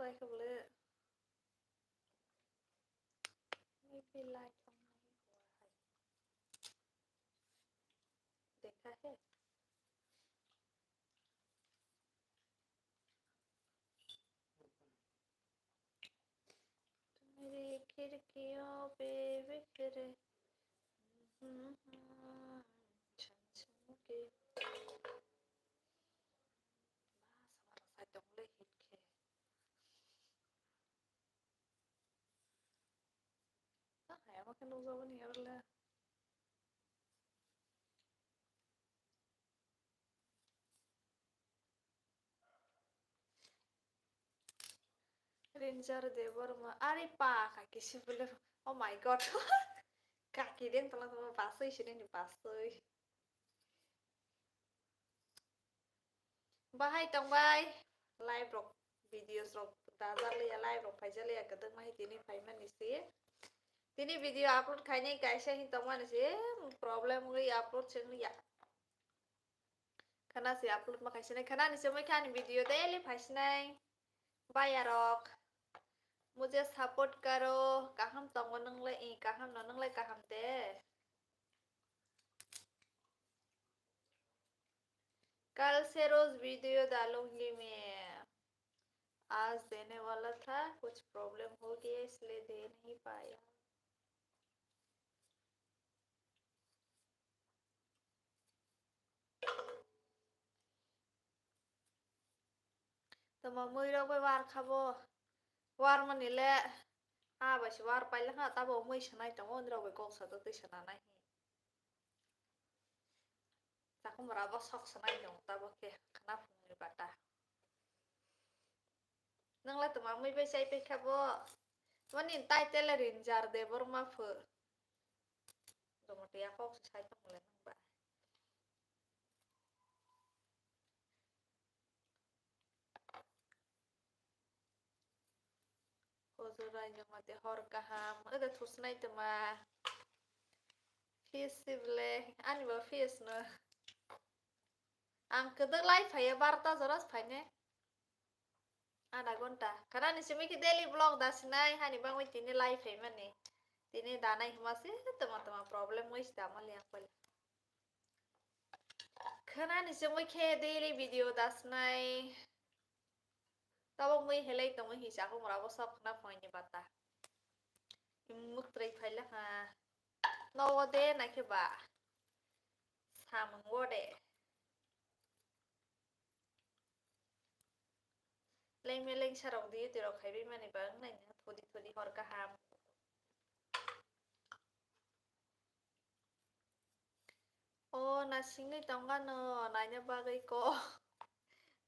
like a little. Maybe like a देखा है मेरी खिड़कियों पे बिखरे छन के Mas orang sa dong le hit ke ta hai ma kan uzo ni yarla Ranger Devar ma ari pa kaki si bule oh my god kaki dia telah telah pasui sini dipasui bahai tong bai live rok video rok dazar le live rok fajar le kadang mahi tini faiman isi tini video upload kayaknya kaisa hi tong man isi problem ngi upload sing ya karena si upload ma kaisa ne karena ni semai kan video daily faisnai bayarok मुझे support करो कहम तंगो नंगले ई कहम न नंगले कहम ते कल से रोज video डालूंगी मैं आज देने वाला था कुछ प्रॉब्लम हो गया इसलिए दे नहीं पाया तो मम्मी रो पे वार खाबो वार मनिले बस वार पाइले हा तब मै सनाय तंग उनरो बे गौसा तो दै सना नाही ताको मराबो सक सनाय दं तब के खना फुंनि बाटा नंगला तो मम्मी बे साइ पे खाबो वनि टाइटेल रिंजार दे बरमा फो दमते या खौ साइ तंगले नंबा Kozurai mate hor kaham ada thusnai tama fish sible ani ba fish no ang kedek live faya barta zoras fanya ada gonta karena ni simi ki daily vlog dasnai hani bang wi tini live fay mane tini danai himase tama problem wis damal yang pal karena ni simi ke daily video dasnai tawang wi helai tong hi sa ko mara sok na fanya bata imuk trai faila ha no de na ke ba samang wode Leng meleng sarong di tirok hai bi mani bang nai thodi hor kaham oh nasing ni tong kan no nanya bagai ko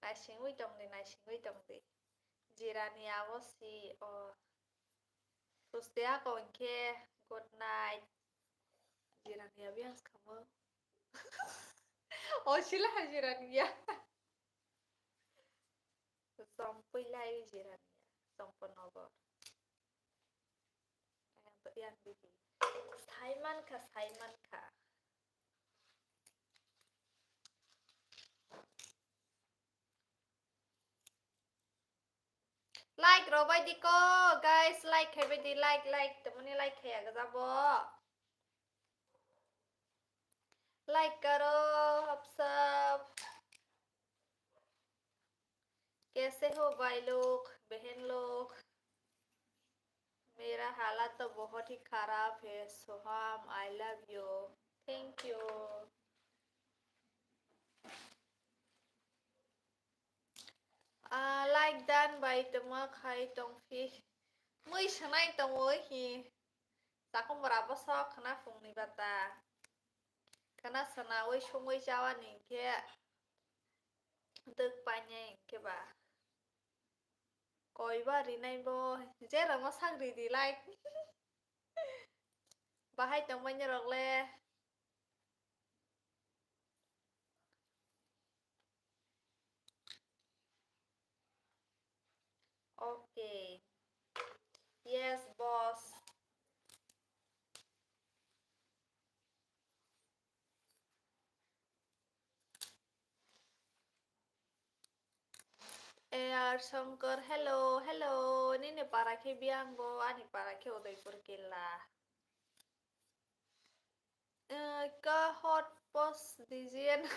nasing wi tong di jirani awosi oh terus dia konke good night jirani abias kamu oh sila jirani ya sampai lai jirani ya sampai nogor yang tu yang bibi Saiman ka like rồi bay đi cô guys like hay bay đi like tụi mình like hay cái gì bo like करो आप सब कैसे हो भाई लोग बहन लोग मेरा हालत तो बहुत ही खराब है Soham I love you thank you like dan by tama khai tong phi mui sanai tong oi hi ta ko maraba so khana phung ni bata kana sana oi songoi jawa ni ke tuk panye ke ba koi ba ri nai bo je ra ma sang ri di like bahai tong ban rok le okay yes boss Songker, hello, hello. Ini nih para ke Biango, ani para ke Udaipur Killa. का hot POS दीजिए ना।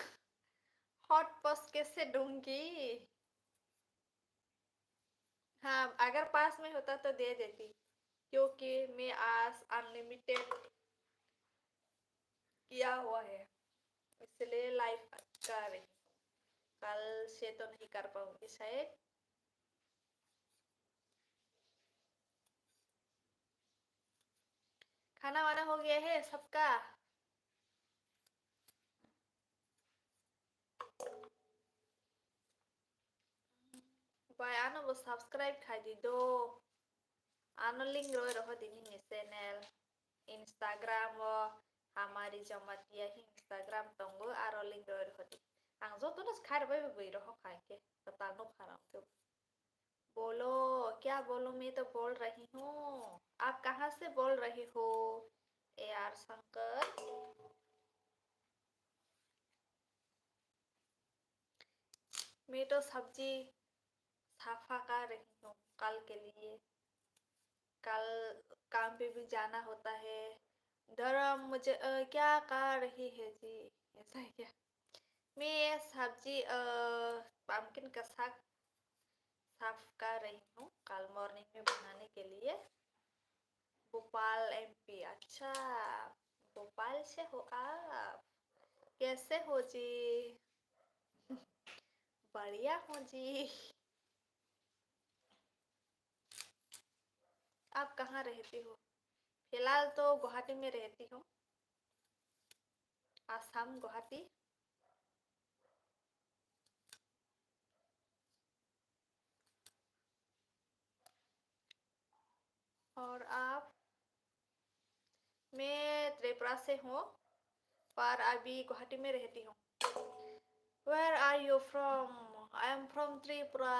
Hot POS कैसे दूंगी? हाँ, अगर पास में होता तो दे देती, क्योंकि मैं आज अनलिमिटेड किया हुआ है, इसलिए लाइव कर रही हूँ। कल से तो नहीं कर पाऊंगी शायद। खाना वाना हो गया है सबका? भाई आनो वो सब्सक्राइब खाई दी दो। आनो लिंक रोए रहो दिन ही चैनल Instagram वो हमारी जमातिया ही Instagram तंगो आरो लिंक रोए रहो दी। आंग जो तो ना खार भाई भाई रहो खाए के बता नो खाना तो। बोलो, क्या बोलो, मैं तो बोल रही हूँ। आप कहाँ से बोल रही हो? A R Shankar. मैं तो सब्जी साफा कर रही हूँ कल के लिए। कल काम पे भी जाना होता है। धर्म मुझे क्या कर रही है जी? ऐसा है क्या? मैं सब्जी पम्पकिन का साग साफ कर रही हूँ कल मॉर्निंग में बनाने के लिए। भोपाल एमपी, अच्छा भोपाल से हो आप? कैसे हो जी? बढ़िया हो जी। आप कहाँ रहती हो? फिलहाल तो गुवाहाटी में रहती हूँ। आसाम, गुवाहाटी। और आप? मैं त्रिपुरा से हूँ, पर अभी गुवाहाटी में रहती हूँ। Where are you from? I am from Tripura.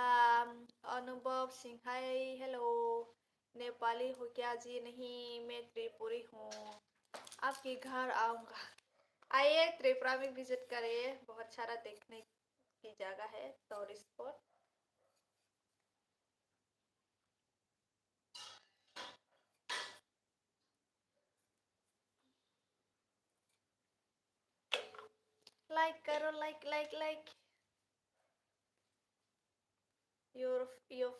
अनुभव सिंह, हाय हेलो। नेपाली हो क्या जी? नहीं, मैं त्रिपुरी हूँ। आपके घर आऊँगा। आइए त्रिपुरा में विजिट करिए, बहुत सारा देखने की जगह है, टूरिस्ट स्पॉट। लाइक करो, like like like. Your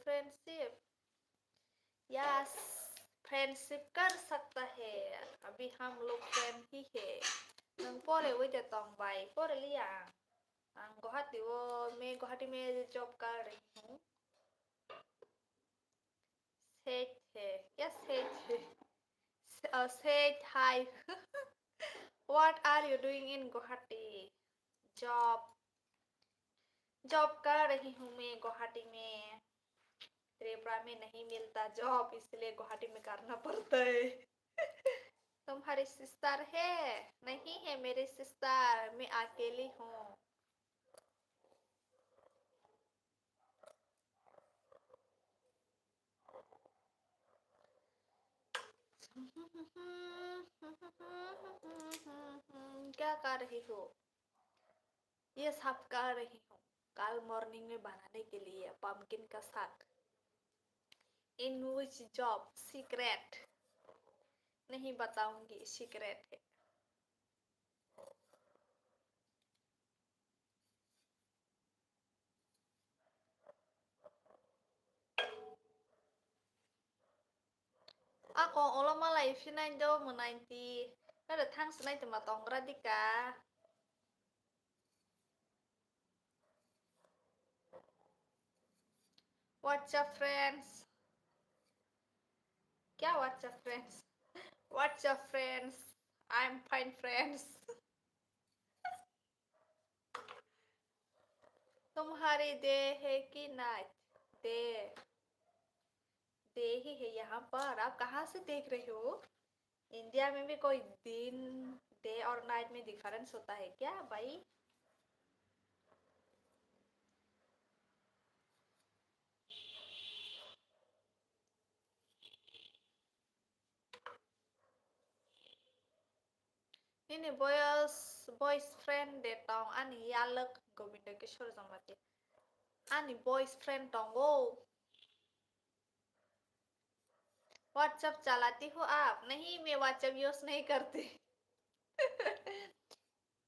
friendship, yes, friendship कर सकता है। अभी हम लोग फ्रेंड ही है। नंग पोरे वही तोंग बाई पोरे लिया। गुवाहाटी वो, मैं गुवाहाटी में जॉब कर रही हूँ। सेठ है क्या? सेठ है? सेठ हाय। What are you doing in Guwahati? Job job कर रही हूँ मैं गुवाहाटी में। त्रिपुरा में नहीं मिलता जॉब, इसलिए गुवाहाटी में करना पड़ता है। तुम्हारी सिस्टर है? नहीं है मेरी सिस्टर, मैं अकेली हूँ। क्या कर रही हो? ये सब कर रही हूँ कल मॉर्निंग में बनाने के लिए पम्पकिन का साग। इन विच जॉब? सीक्रेट नहीं बताऊंगी, सीक्रेट है। Ako ulo malay finay daw mo 90. Kada thang sanay tumatong radika. What's up friends? क्या what's up friends? What's up friends? I'm fine friends. तुम्हारी डे है कि नाइट? डे, डे ही है यहाँ पर। आप कहाँ से देख रहे हो? इंडिया में भी कोई दिन, डे और नाइट में डिफरेंस होता है क्या भाई? Ini boys boyfriend deh tong ani Yalek Govinda Kishore Samati. Ani boyfriend टोंगो व्हाट्सएप चलाती हो आप? नहीं, मैं व्हाट्सएप यूज नहीं करती।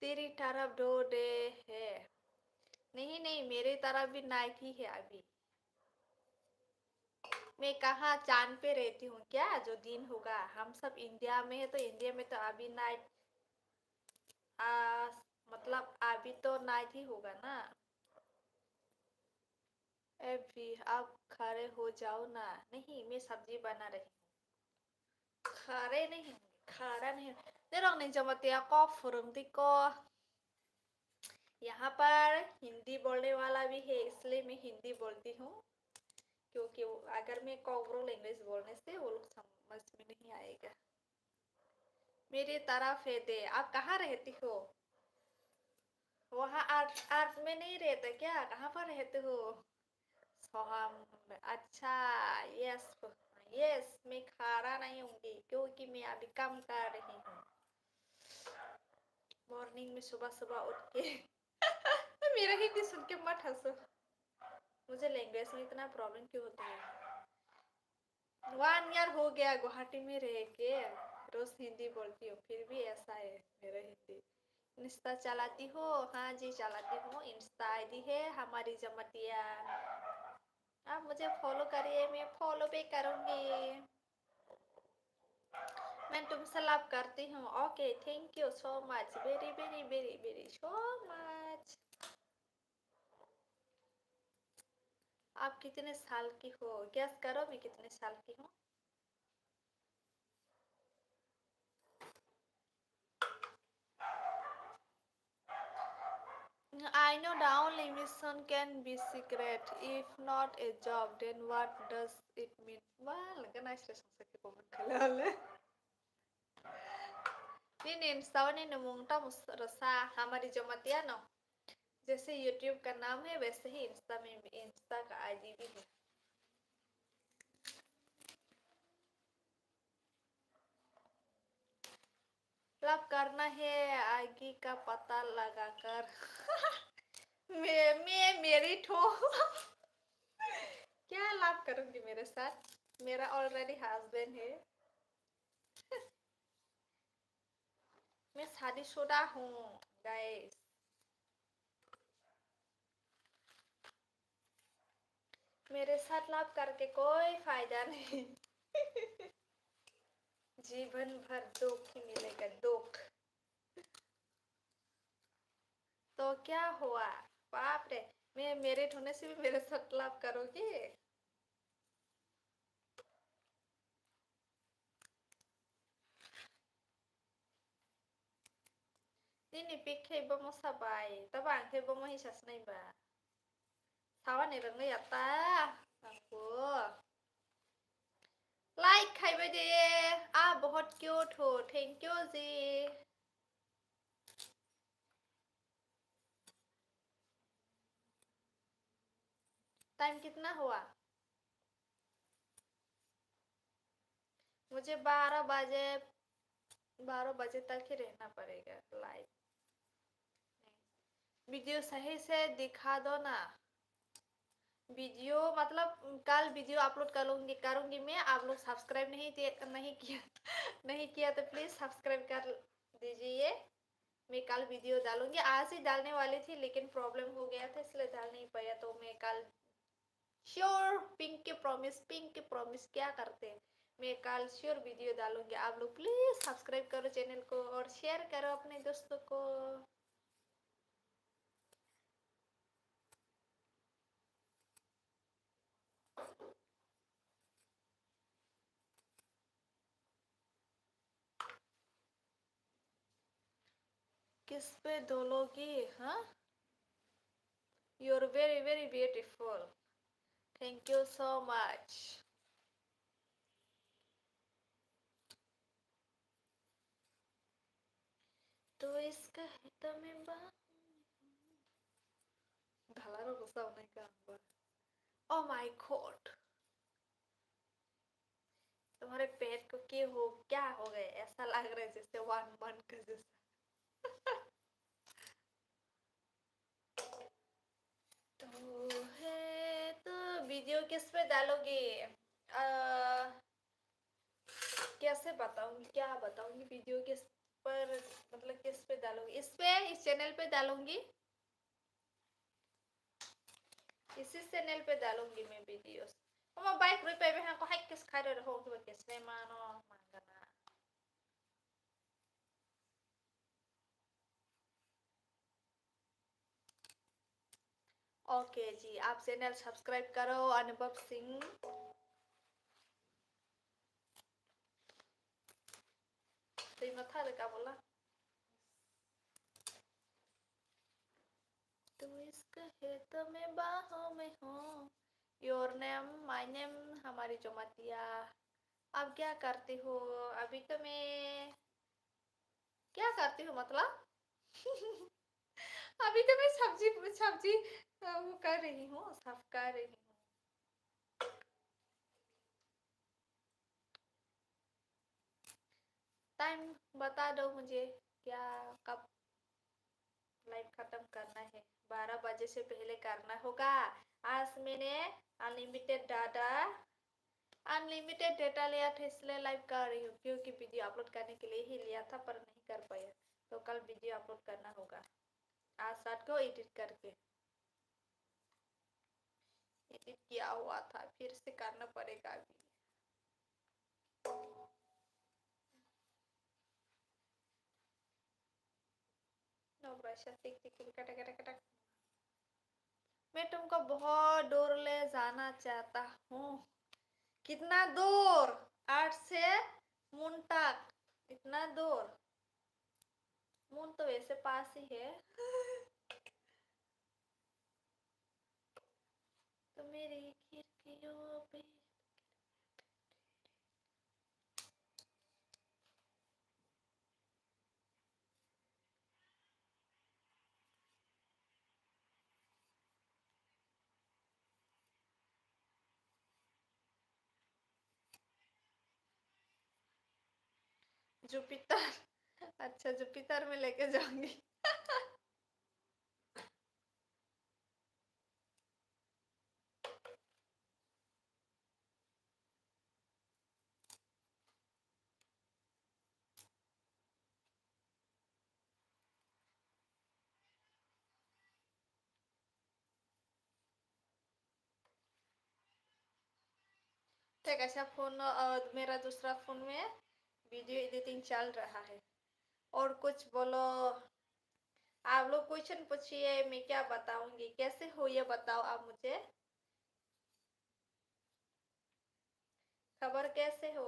तेरी तरफ दो डे है। नहीं नहीं, मेरी तरफ भी नाइट ही है अभी। मैं कहाँ चांद पे रहती हूँ क्या जो दिन होगा? हम सब इंडिया में है तो इंडिया में तो अभी नाइट आ, मतलब अभी तो नाइट ही होगा ना। अभी आप खड़े हो जाओ ना। नहीं, मैं सब्जी बना रही हूँ। खड़े नहीं होंगे, खड़ा नहीं। तेरा नहीं जमतिया को फुरंती को। यहाँ पर हिंदी बोलने वाला भी है इसलिए मैं हिंदी बोलती हूँ। क्योंकि अगर मैं कोवरोल इंग्लिश बोलने से वो लोग समझ में नहीं आएगा। मेरी तरफ है दे। आप कहाँ रहती हो? वहाँ आर्ट आर्ट में नहीं रहते क्या? कहाँ पर रहते हो? सोहम में। अच्छा। यस। यस, मैं खारा नहीं होंगी क्योंकि मैं अभी काम कर रही हूँ मॉर्निंग में सुबह सुबह उठ के। मेरा हिंदी सुन के मत हंसो। मुझे लैंग्वेज में इतना प्रॉब्लम क्यों होता है? 1 ईयर हो गया गुवाहाटी में रह के। रोज हिंदी बोलती हूँ फिर भी ऐसा है मेरा हिंदी। इंस्टा चलाती हो? हाँ जी चलाती हूँ। इंस्टा आईडी है हमारी जमतिया। आप मुझे फॉलो करिए, मैं फॉलो भी करूंगी। मैं तुमसे लव करती हूँ। Okay, thank you so much, very very very very so much. आप कितने साल की हो? गेस करो मैं कितने साल की हूँ। I know the only mission can be secret. If not a job, then what does it mean? Wah, lagyan na siya sa sakit ko magkalala. Ini Insta ने नमूंगटा रसा हमारी जमतिया no. जैसे यूट्यूब का नाम है वैसे ही इंस्टा में इंस्टा का आईडी भी है। लव करना है आगे का पता लगाकर। मैं मेरी ठो। क्या लव करूंगी मेरे साथ? मेरा ऑलरेडी हस्बैंड है। मैं शादीशुदा हूँ गाइस। मेरे साथ लव करके कोई फायदा नहीं। जीवन भर दुख ही मिलेगा, दुख। तो क्या हुआ? बाप रे। मैं मेरिट होने से भी मेरे साथ लव करोगे? Ini pikir ibu mau sabai, tapi angke ibu mau hisas nih ba. Sawan nih rengga ya ta, aku. Like खाई बजे। आप बहुत क्यूट हो, थैंक यू जी। टाइम कितना हुआ? मुझे 12 बजे तक ही रहना पड़ेगा लाइव। वीडियो सही से दिखा दो ना। वीडियो मतलब कल वीडियो अपलोड करूंगी मैं। आप लोग सब्सक्राइब नहीं किया नहीं किया तो प्लीज सब्सक्राइब कर दीजिए। मैं कल वीडियो डालूंगी। आज ही डालने वाली थी लेकिन प्रॉब्लम हो गया था इसलिए डाल नहीं पाया। तो मैं कल श्योर, पिंक के प्रॉमिस क्या करते हैं। मैं कल श्योर वीडियो डालूंगी। आप लोग प्लीज सब्सक्राइब करो चैनल को और शेयर करो अपने दोस्तों को। किस पे दोलोगी? हाँ, you are very very beautiful, thank you so much. तो इसका है तुम्हें ढाला गुस्सा होने का। ओ माय गॉड, तुम्हारे पेट को क्या हो गए? ऐसा लग रहा है जैसे 1 मंथ का जैसा। तो है किस पे डालोगे? कैसे बताऊंगी, क्या बताऊंगी, वीडियो किस पर, मतलब किस पे डालूंगी? इस पे, इस चैनल पे डालूंगी, इसी चैनल पे डालूंगी मैं videos. Uma baik ri pe han ko hak kis khare ho ko kis ne mano mangana. Okay जी, आप चैनल सब्सक्राइब करो अनबॉक्सिंग. तो मथा रे का बोला? तू इसका है तो मैं बाहों में हूँ. योर नेम माय नेम हमारी जोमतिया. अब क्या करती हो? अभी तो मैं क्या करती हूँ मतलब? अभी तो मैं सब्जी सब्जी वो कर रही हूँ, साफ कर रही हूँ. टाइम बता दो मुझे, क्या, कब लाइव खत्म करना है? 12 बजे से पहले करना होगा. आज मैंने अनलिमिटेड डाटा अनलिमिटेड डेटा लिया था, इसलिए लाइव कर रही हूँ, क्योंकि वीडियो अपलोड करने के लिए ही लिया था पर नहीं कर पाया. तो कल वीडियो अपलोड करना होगा, आज रात को एडिट करके. एडिट किया हुआ था, फिर से करना पड़ेगा अभी. नो ब्रश टिक टिक कट कट कट. मैं तुमको बहुत दूर ले जाना चाहता हूँ. कितना दूर? 8 से मून तक. इतना दूर? मून तो वैसे पास ही है. तो मेरी खिड़कियों पे. जुपिटर. अच्छा, जुपिटर में लेके जाऊंगी. ठीक, अच्छा फोन मेरा दूसरा फोन में वीडियो एडिटिंग चल रहा है. और कुछ बोलो. आप लोग क्वेश्चन पूछिए, मैं क्या बताऊंगी. कैसे हो ये बताओ आप मुझे. खबर कैसे हो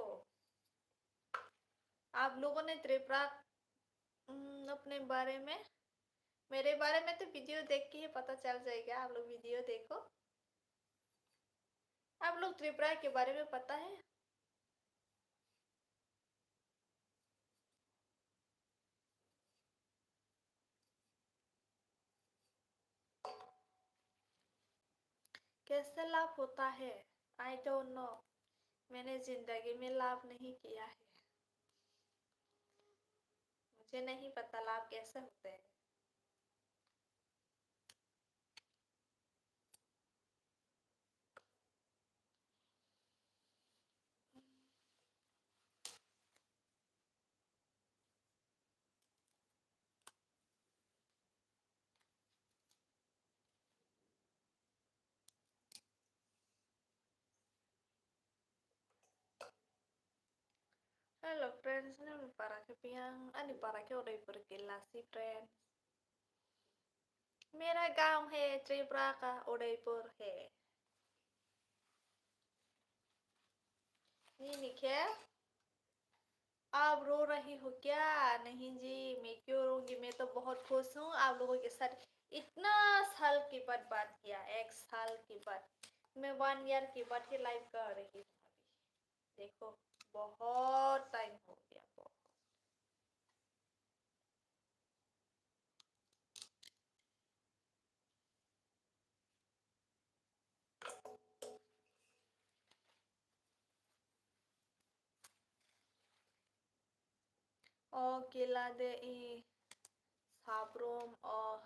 आप लोगों ने? त्रिपुरा अपने बारे में, मेरे बारे में तो वीडियो देख के ही पता चल जाएगा. आप लोग वीडियो देखो. आप लोग त्रिपुरा के बारे में पता है? कैसे लाभ होता है? I don't know. मैंने जिंदगी में लाभ नहीं किया है, मुझे नहीं पता लाभ कैसे होते हैं. Halo friends, ini para kepiang, ani para ke udah berkelas sih friends. मेरा गांव है त्रिपुरा का, उदयपुर है. ये लिखे. आप रो रही हो क्या? नहीं जी, मैं क्यों रोऊंगी, मैं तो बहुत खुश हूँ आप लोगों के साथ. इतना साल के बाद बात किया, 1 साल के बाद. मैं 1 ईयर के बाद ही लाइव कर रही हूँ अभी. देखो, बहुत टाइम हो गया. बहुत. ओ किला दे साबरूम. और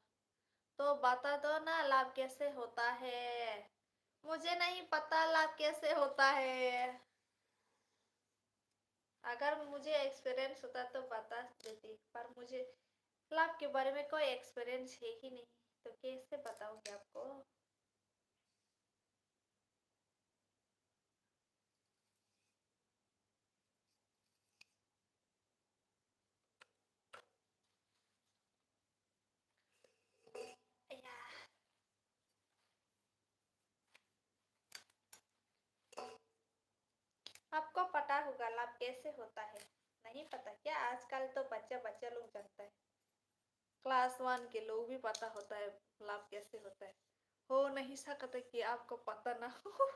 तो बता दो ना लाभ कैसे होता है. मुझे नहीं पता लाभ कैसे होता है। अगर मुझे एक्सपीरियंस होता तो बता देती, पर मुझे लाभ के बारे में कोई एक्सपीरियंस है ही नहीं, तो कैसे बताऊंगी आपको। या, आपको पता होगा लाभ कैसे होता है? नहीं पता क्या? आजकल तो बच्चा बच्चा लोग जानता है, क्लास 1 के लोग भी पता होता है लाभ कैसे होता है। हो नहीं सकता कि आपको पता ना हो।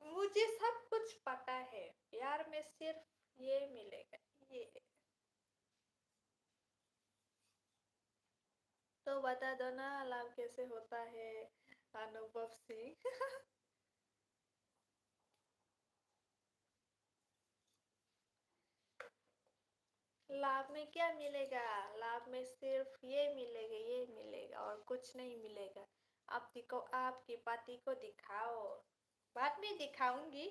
मुझे सब कुछ पता है, प्यार में सिर्फ ये मिलेगा, ये। तो बता दो ना लाभ कैसे होता है, अनुभव सिंह। लाभ में क्या मिलेगा? लाभ में सिर्फ ये मिलेगा, ये मिलेगा, और कुछ नहीं मिलेगा। आप दिखो, आपके पति को दिखाओ। बाद में दिखाऊंगी,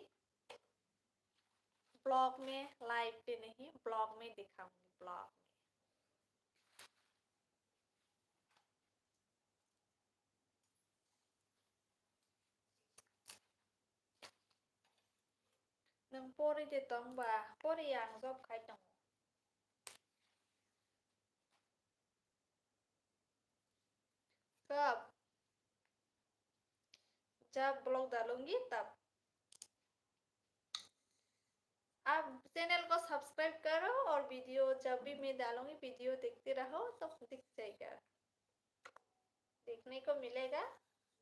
ब्लॉग में, लाइव पे नहीं, ब्लॉग में दिखाऊंगी, ब्लॉग में। Nang pori de tong ba, pori yang job khai tong. कब? जब ब्लॉग डालूंगी तब। आप चैनल को सब्सक्राइब करो, और वीडियो जब भी मैं डालूंगी वीडियो देखते रहो तो दिख जाएगा, देखने को मिलेगा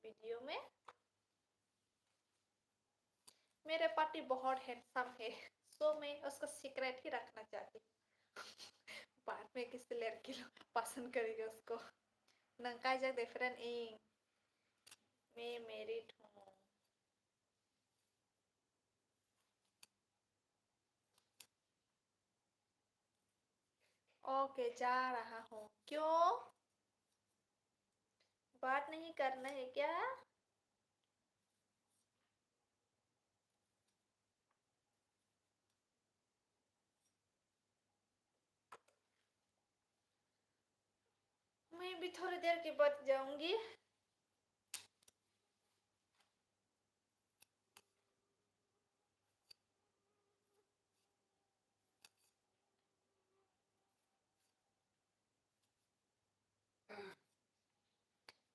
वीडियो में। मेरे पति बहुत हैंडसम है, सो मैं उसको सीक्रेट ही रखना चाहती हूँ। बाद में किसी लड़की लोग पसंद करेगा उसको। नंका जग डिफरेंट इंग, मैं मैरिड हूँ। ओके, जा रहा हूँ। क्यों? बात नहीं करना है क्या? मैं भी थोड़ी देर के बाद जाऊंगी।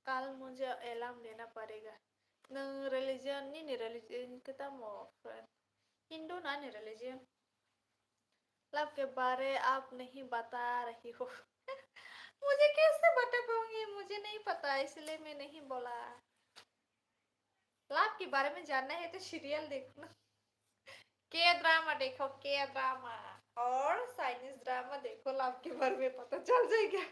कल मुझे अलार्म लेना पड़ेगा। नंग religion ni religion kita mau friend Hindu ना ni religion। लव के बारे आप नहीं बता रही हो। मुझे कैसे बता पाऊंगी? मुझे नहीं पता, इसलिए मैं नहीं बोला। लव के बारे में जानना है तो सीरियल देखो ना, के ड्रामा देखो, के ड्रामा, और चाइनीज ड्रामा देखो, लव के बारे में पता चल जाएगा।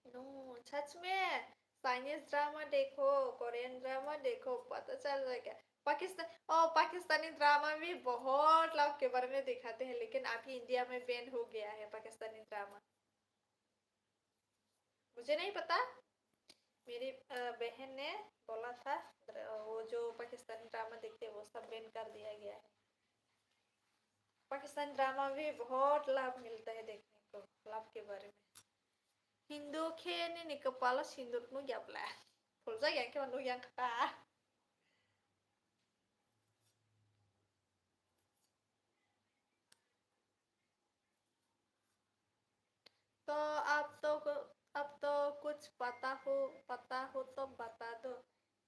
नो, सच में चाइनीज ड्रामा देखो, कोरियन ड्रामा देखो, पता चल जाएगा। पाकिस्तानी ड्रामा भी बहुत लव के बारे में दिखाते हैं, लेकिन अभी इंडिया में बैन हो गया है पाकिस्तानी ड्रामा। मुझे नहीं पता, मेरी बहन ने बोला था। वो जो पाकिस्तानी ड्रामा देखते हैं वो सब बैन कर दिया गया है। पाकिस्तानी ड्रामा भी बहुत लाभ मिलता है देखने को, लाभ के बारे में। Hindu kayaknya nih kepala sindutmu ya lah. Pulsa ya ke manu yang kata. तो अब तो कुछ पता हो तो बता दो।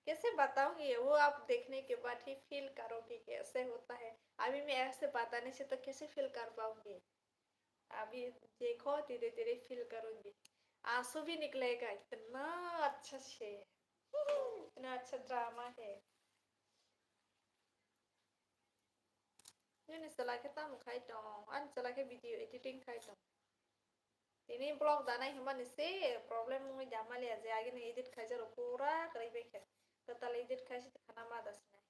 कैसे बताऊंगी? वो आप देखने के बाद ही फील करोगे कैसे होता है। अभी मैं ऐसे बताने से तो कैसे फील कर पाऊंगी? अभी देखो, धीरे धीरे फील करूंगी। आंसू भी निकलेगा, इतना अच्छा से। इतना अच्छा ड्रामा है। Ini setelah kita mau kait dong, an setelah ke video editing kait dong. Ini blog dana human isi problem mau jamal ya, jadi nih edit kajar pura kali beker. Total edit kajar karena madas nih.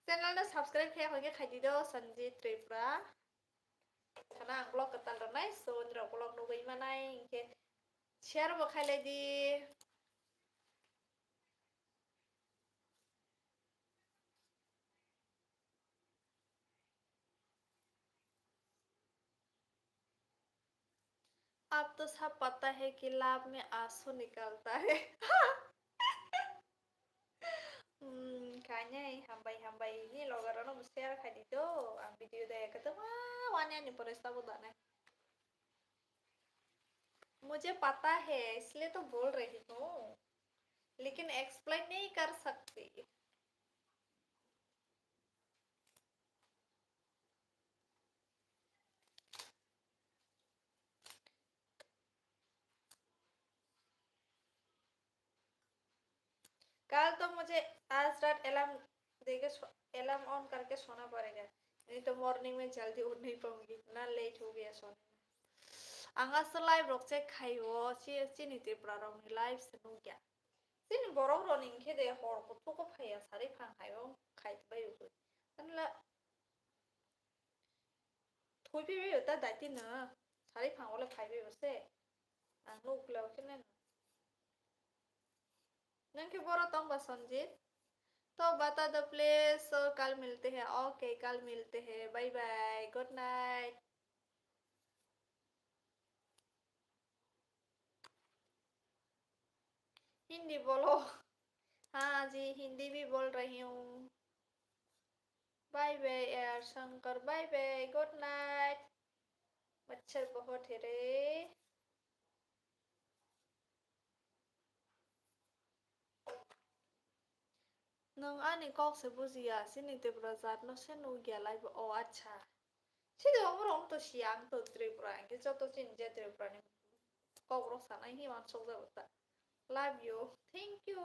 Channel na subscribe kayak lagi kait video Sanjit Tripura. mana ang blog ketal renai so ndro blog nugui manai ke share bakhailai di अब तो सब पता है कि लाभ में आंसू निकलता है kayaknya hambai-hambai ini logaran share kayak itu ang video deh ketemu wannya nih परस्ता बुदा ने मुझे पता है इसलिए तो बोल रही हूँ लेकिन एक्सप्लेन नहीं कर सकती कल तो मुझे आज रात अलार्म देके अलार्म ऑन करके सोना पड़ेगा नहीं तो मॉर्निंग में जल्दी उठ नहीं पाऊंगी ना लेट हो गया सोने में आंगा लाइव रख से खाइयो चिनी त्रिपुरा रंग लाइव से नु क्या चिनी बरफ रनिंग के दे हर को तो को फाया सारे फां खाइयो खाइत बायो को अनला थोई पे बायो ता दाइती न सारे फां वाला खाइ बायो से आं नुक लाव के ना नंके बोरो तंग बा संजीत तो बता दो प्लीज so, कल मिलते हैं ओके कल मिलते हैं bye bye good night Hindi बोलो हाँ जी हिंदी भी बोल रही हूँ बाय बाय यार Shankar bye bye good night मच्छर बहुत है रे नों आंनि कक्से बुजिया सिनि त्रिपुरा no से नुगिया लाइव ओ अच्छा सिदो अमरम तो सियां तो त्रिपुरा के जो तो चिन जे त्रिपुरा नि कक्रो सानाय हि मान sok जाबता love you thank you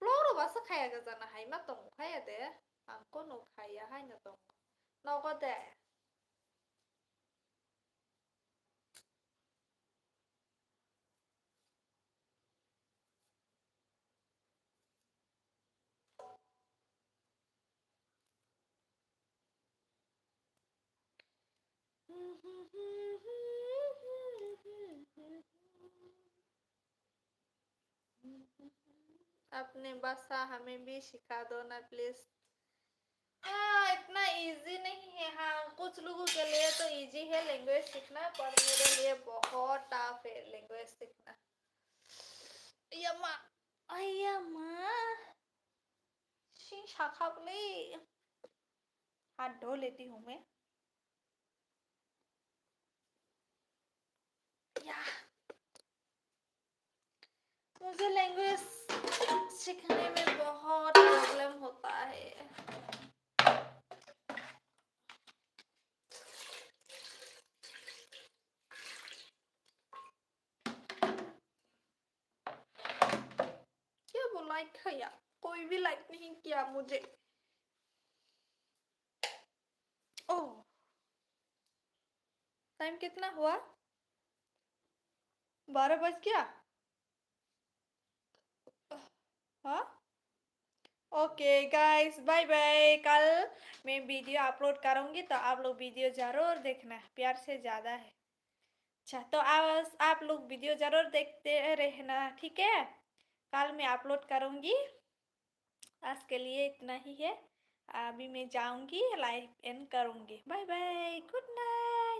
Ploro ba sa kaya ga jana hai ma tong kaya de ang ko no kaya hai na tong no ko de अपने भाषा हमें भी सिखा दो ना प्लीज हाँ इतना इजी नहीं है हाँ कुछ लोगों के लिए तो इजी है लैंग्वेज सीखना पर मेरे लिए बहुत टफ है लैंग्वेज सीखना यम्मा अय्यम्मा शाखा हाथ धो लेती हूँ मैं या मुझे लैंग्वेज सीखने में बहुत प्रॉब्लम होता है क्या वो लाइक किया कोई भी लाइक नहीं किया मुझे ओह टाइम कितना हुआ 12 बज गया हाँ ओके गाइस बाय बाय कल मैं वीडियो अपलोड करूंगी तो आप लोग वीडियो जरूर देखना प्यार से ज़्यादा है अच्छा तो आप लोग वीडियो जरूर देखते रहना ठीक है कल मैं अपलोड करूंगी आज के लिए इतना ही है अभी मैं जाऊंगी लाइव एंड करूंगी बाय बाय गुड नाइट